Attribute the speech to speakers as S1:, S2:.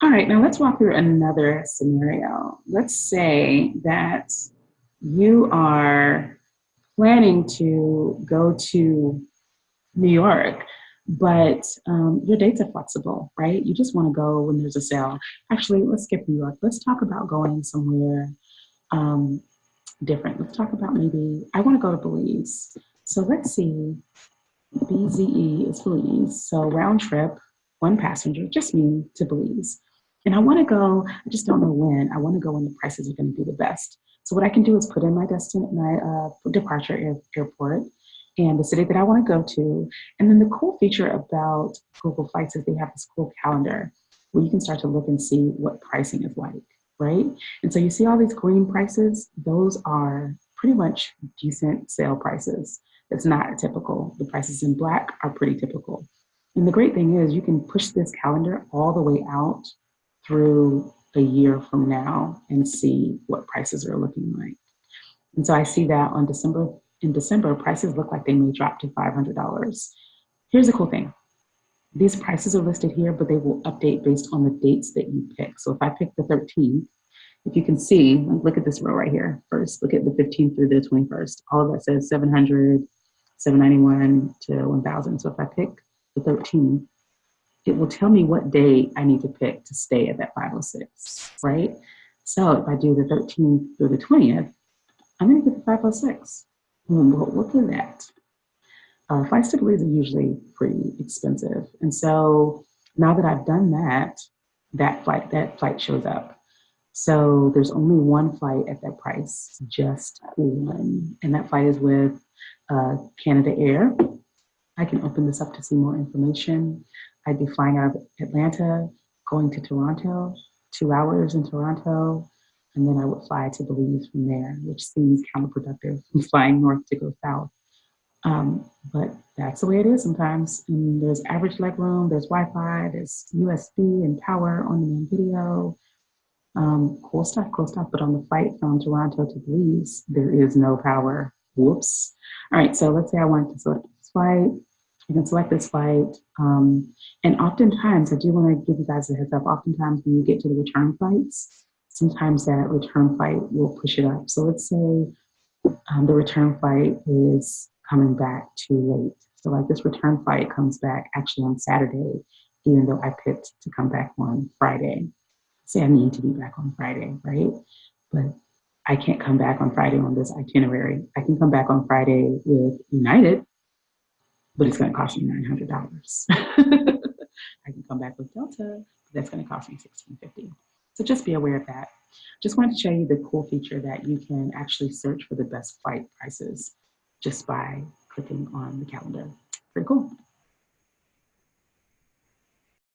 S1: All right, now let's walk through another scenario. Let's say that you are planning to go to New York, but your dates are flexible, right? You just want to go when there's a sale. Actually, let's skip New York. Let's talk about going somewhere um, different. Let's talk about maybe, I want to go to Belize. So let's see, BZE is Belize. So round trip, one passenger, just me to Belize. And I want to go, I just don't know when. I want to go when the prices are going to be the best. So what I can do is put in my departure airport and the city that I want to go to. And then the cool feature about Google Flights is they have this cool calendar where you can start to look and see what pricing is like, right? And so you see all these green prices, those are pretty much decent sale prices. It's not typical. The prices in black are pretty typical. And the great thing is you can push this calendar all the way out through a year from now and see what prices are looking like. And so I see that in December, prices look like they may drop to $500. Here's the cool thing. These prices are listed here, but they will update based on the dates that you pick. So if I pick the 13th, if you can see, look at this row right here first. Look at the 15th through the 21st. All of that says 700, 791 to 1000. So if I pick the 13th, it will tell me what day I need to pick to stay at that 506, right? So if I do the 13th through the 20th, I'm going to get the 506. Well, look at that. Flights to Belize are usually pretty expensive. And so now that I've done that, that flight shows up. So there's only one flight at that price, just one. And that flight is with Canada Air. I can open this up to see more information. I'd be flying out of Atlanta, going to Toronto, 2 hours in Toronto, and then I would fly to Belize from there, which seems counterproductive from flying north to go south. But that's the way it is sometimes. And there's average leg room, there's Wi-Fi, there's USB and power on demand video. Cool stuff, cool stuff. But on the flight from Toronto to Belize, there is no power. Whoops. All right, so let's say I want to select this flight. I can select this flight. And oftentimes, I do want to give you guys a heads up. Oftentimes, when you get to the return flights, sometimes that return flight will push it up. So let's say the return flight is coming back too late. So like this return flight comes back actually on Saturday, even though I picked to come back on Friday. Say I need to be back on Friday, right? But I can't come back on Friday on this itinerary. I can come back on Friday with United, but it's going to cost me $900. I can come back with Delta, but that's going to cost me $1,650. So just be aware of that. Just wanted to show you the cool feature that you can actually search for the best flight prices just by clicking on the calendar. Pretty cool.